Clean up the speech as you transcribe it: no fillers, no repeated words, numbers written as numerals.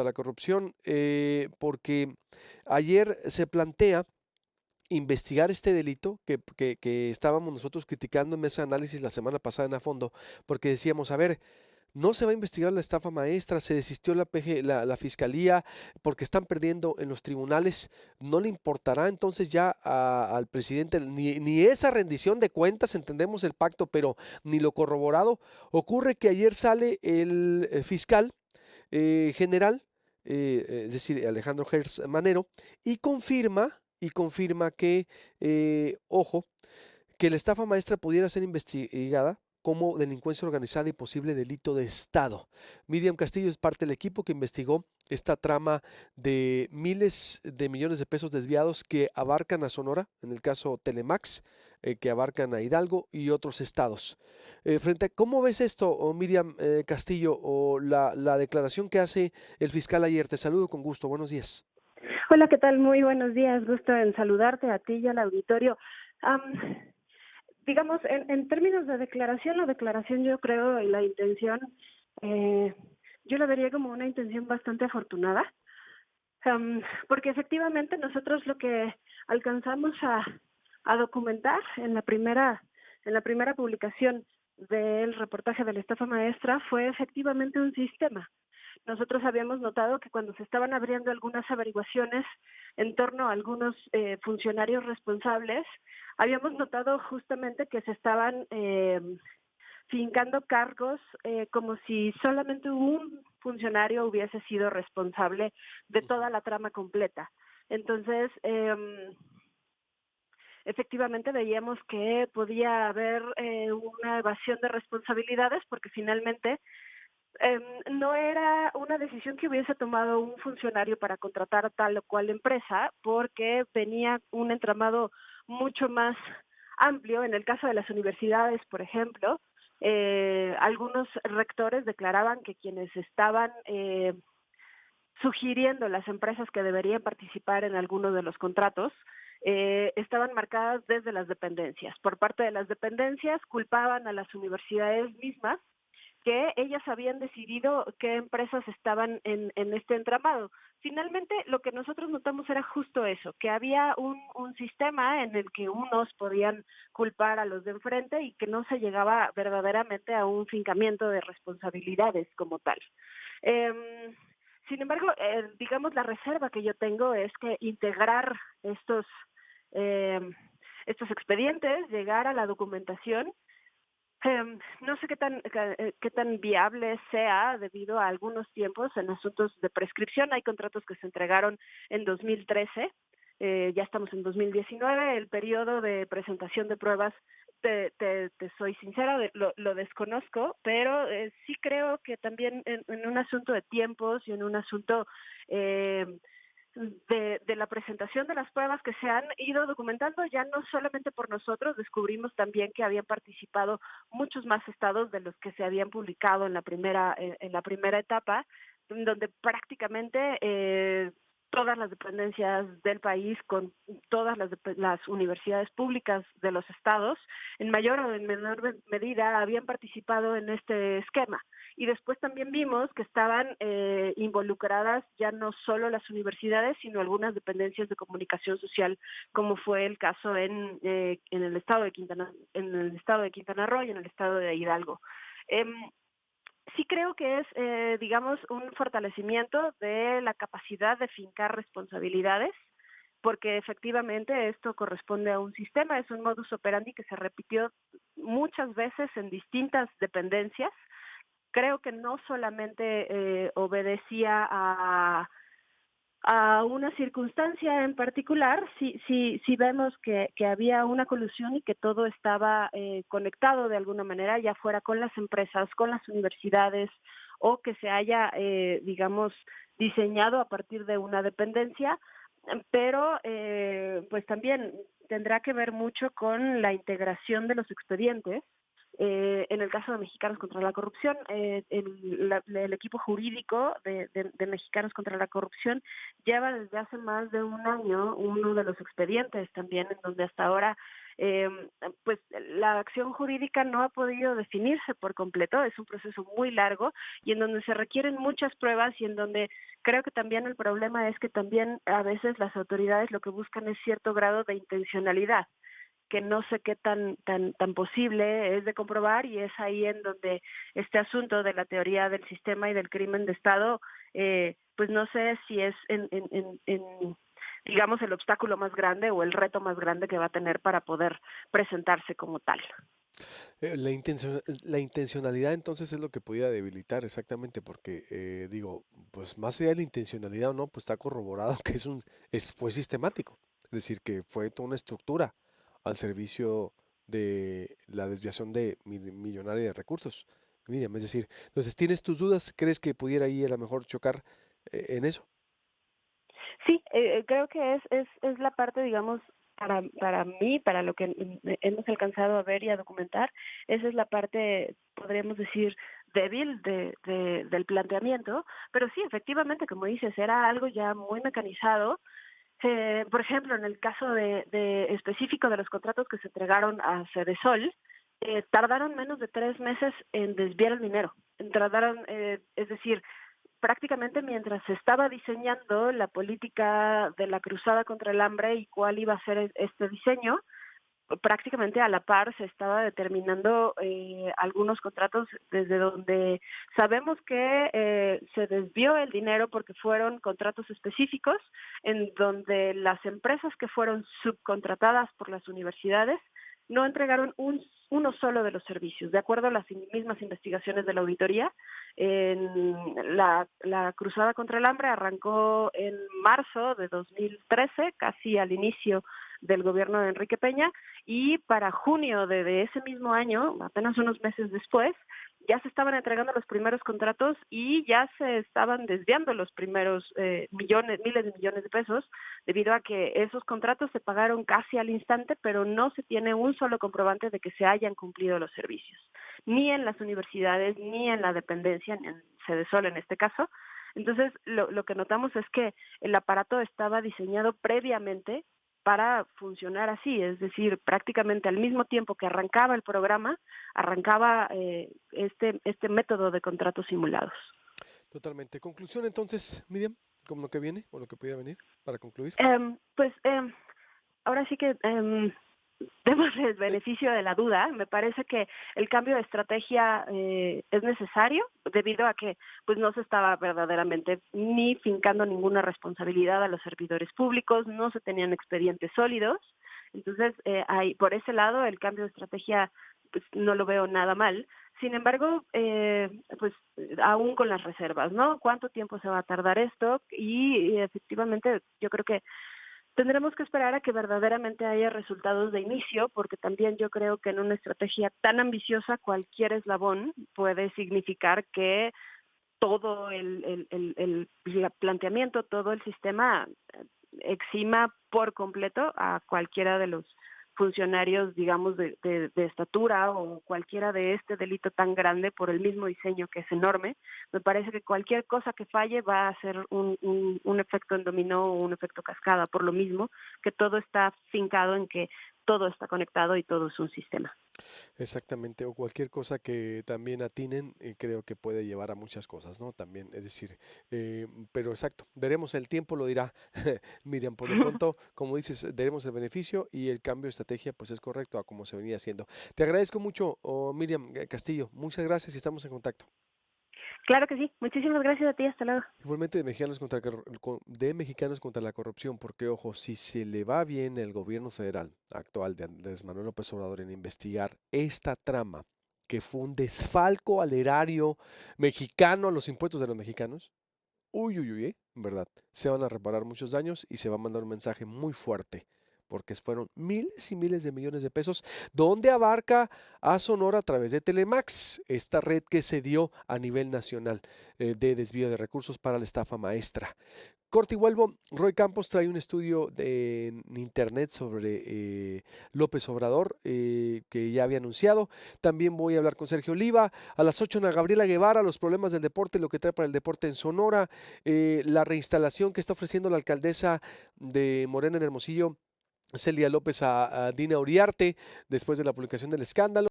la corrupción, porque ayer se plantea investigar este delito que estábamos nosotros criticando en mesa de análisis la semana pasada en a fondo, porque decíamos, a ver, no se va a investigar la estafa maestra, se desistió la PG, la fiscalía, porque están perdiendo en los tribunales, no le importará entonces ya al presidente ni esa rendición de cuentas, entendemos el pacto, pero ni lo corroborado. Ocurre que ayer sale el fiscal general, es decir, Alejandro Gertz Manero, y confirma que, ojo, que la estafa maestra pudiera ser investigada como delincuencia organizada y posible delito de Estado. Miriam Castillo es parte del equipo que investigó esta trama de miles de millones de pesos desviados que abarcan a Sonora, en el caso Telemax, que abarcan a Hidalgo y otros estados. ¿Cómo ves esto, Miriam Castillo, o la declaración que hace el fiscal ayer? Te saludo con gusto, buenos días. Hola, ¿qué tal? Muy buenos días. Gusto en saludarte a ti y al auditorio. Am, digamos, en términos de declaración, la declaración yo creo y la intención, eh, yo la vería como una intención bastante afortunada, porque efectivamente nosotros lo que alcanzamos a documentar en la primera publicación del reportaje de la estafa maestra fue efectivamente un sistema. Nosotros habíamos notado que cuando se estaban abriendo algunas averiguaciones en torno a algunos funcionarios responsables, habíamos notado justamente que se estaban fincando cargos como si solamente un funcionario hubiese sido responsable de toda la trama completa. Entonces, efectivamente veíamos que podía haber una evasión de responsabilidades porque finalmente no era una decisión que hubiese tomado un funcionario para contratar tal o cual empresa, porque tenía un entramado mucho más amplio. En el caso de las universidades, por ejemplo, algunos rectores declaraban que quienes estaban sugiriendo las empresas que deberían participar en alguno de los contratos estaban marcadas desde las dependencias. Por parte de las dependencias culpaban a las universidades mismas que ellas habían decidido qué empresas estaban en este entramado. Finalmente, lo que nosotros notamos era justo eso, que había un sistema en el que unos podían culpar a los de enfrente y que no se llegaba verdaderamente a un fincamiento de responsabilidades como tal. Eh, Sin embargo, digamos, la reserva que yo tengo es que integrar eh, estos expedientes, llegar a la documentación, no sé qué tan viable sea debido a algunos tiempos en asuntos de prescripción. Hay contratos que se entregaron en 2013, ya estamos en 2019. El periodo de presentación de pruebas, te soy sincera, lo desconozco, pero sí creo que también en un asunto de tiempos y en un asunto eh, de la presentación de las pruebas que se han ido documentando, ya no solamente por nosotros, descubrimos también que habían participado muchos más estados de los que se habían publicado en la primera etapa, donde prácticamente todas las dependencias del país, con todas las universidades públicas de los estados, en mayor o en menor medida habían participado en este esquema. Y después también vimos que estaban involucradas ya no solo las universidades, sino algunas dependencias de comunicación social, como fue el caso en el estado de Quintana Roo y en el estado de Hidalgo. Sí creo que es, digamos, un fortalecimiento de la capacidad de fincar responsabilidades, porque efectivamente esto corresponde a un sistema, es un modus operandi que se repitió muchas veces en distintas dependencias. Creo que no solamente obedecía a una circunstancia en particular, sí vemos que había una colusión y que todo estaba conectado de alguna manera, ya fuera con las empresas, con las universidades, o que se haya, digamos, diseñado a partir de una dependencia, pero pues también tendrá que ver mucho con la integración de los expedientes. En el caso de Mexicanos contra la Corrupción, el equipo jurídico de Mexicanos contra la Corrupción lleva desde hace más de un año uno de los expedientes también, en donde hasta ahora pues la acción jurídica no ha podido definirse por completo, es un proceso muy largo y en donde se requieren muchas pruebas y en donde creo que también el problema es que también a veces las autoridades lo que buscan es cierto grado de intencionalidad que no sé qué tan posible es de comprobar y es ahí en donde este asunto de la teoría del sistema y del crimen de Estado, pues no sé si es digamos, el obstáculo más grande o el reto más grande que va a tener para poder presentarse como tal. La intencionalidad entonces es lo que pudiera debilitar exactamente, porque digo, pues más allá de la intencionalidad o no, pues está corroborado que fue sistemático, es decir, que fue toda una estructura al servicio de la desviación de millonaria de recursos. Miriam, es decir, entonces, ¿tienes tus dudas? ¿Crees que pudiera ahí a lo mejor chocar en eso? Sí, creo que es la parte, digamos, para mí, para lo que hemos alcanzado a ver y a documentar, esa es la parte, podríamos decir, débil del planteamiento, pero sí, efectivamente, como dices, era algo ya muy mecanizado. Por ejemplo, en el caso de específico de los contratos que se entregaron a Cedesol, tardaron menos de 3 meses en desviar el dinero. Tardaron, es decir, prácticamente mientras se estaba diseñando la política de la cruzada contra el hambre y cuál iba a ser este diseño, prácticamente a la par se estaba determinando algunos contratos desde donde sabemos que se desvió el dinero porque fueron contratos específicos en donde las empresas que fueron subcontratadas por las universidades no entregaron uno solo de los servicios. De acuerdo a las mismas investigaciones de la auditoría, la cruzada contra el hambre arrancó en marzo de 2013, casi al inicio del gobierno de Enrique Peña, y para junio de ese mismo año, apenas unos meses después, ya se estaban entregando los primeros contratos y ya se estaban desviando los primeros miles de millones de pesos, debido a que esos contratos se pagaron casi al instante, pero no se tiene un solo comprobante de que se hayan cumplido los servicios, ni en las universidades, ni en la dependencia, ni en Cedesol en este caso. Entonces, lo que notamos es que el aparato estaba diseñado previamente para funcionar así, es decir, prácticamente al mismo tiempo que arrancaba el programa, arrancaba este método de contratos simulados. Totalmente. Conclusión entonces, Miriam, como lo que viene o lo que pudiera venir para concluir. Pues ahora sí que demos el beneficio de la duda. Me parece que el cambio de estrategia es necesario debido a que pues no se estaba verdaderamente ni fincando ninguna responsabilidad a los servidores públicos, no se tenían expedientes sólidos. Entonces, por ese lado, el cambio de estrategia pues no lo veo nada mal. Sin embargo, pues aún con las reservas, ¿no? ¿Cuánto tiempo se va a tardar esto? Y efectivamente, yo creo que tendremos que esperar a que verdaderamente haya resultados de inicio, porque también yo creo que en una estrategia tan ambiciosa cualquier eslabón puede significar que todo el planteamiento, todo el sistema exima por completo a cualquiera de los funcionarios, digamos, de estatura o cualquiera de este delito tan grande por el mismo diseño que es enorme. Me parece que cualquier cosa que falle va a ser un efecto en dominó o un efecto cascada, por lo mismo que todo está fincado en que todo está conectado y todo es un sistema. Exactamente, o cualquier cosa que también atinen, creo que puede llevar a muchas cosas, ¿no? También, es decir, pero exacto, veremos, el tiempo lo dirá. Miriam, por lo pronto, como dices, veremos el beneficio y el cambio de estrategia, pues es correcto a como se venía haciendo. Te agradezco mucho, Miriam Castillo, muchas gracias y estamos en contacto. Claro que sí. Muchísimas gracias a ti. Hasta luego. Igualmente de Mexicanos contra la corrupción, porque ojo, si se le va bien el gobierno federal actual de Andrés Manuel López Obrador en investigar esta trama, que fue un desfalco al erario mexicano, a los impuestos de los mexicanos, uy, uy, uy, en verdad, se van a reparar muchos daños y se va a mandar un mensaje muy fuerte, porque fueron miles y miles de millones de pesos, donde abarca a Sonora a través de Telemax, esta red que se dio a nivel nacional de desvío de recursos para la estafa maestra. Corte y vuelvo, Roy Campos trae un estudio en internet sobre López Obrador que ya había anunciado. También voy a hablar con Sergio Oliva. A las 8 Ana Gabriela Guevara, los problemas del deporte, lo que trae para el deporte en Sonora, la reinstalación que está ofreciendo la alcaldesa de Morena en Hermosillo Celia López a Dina Uriarte después de la publicación del escándalo.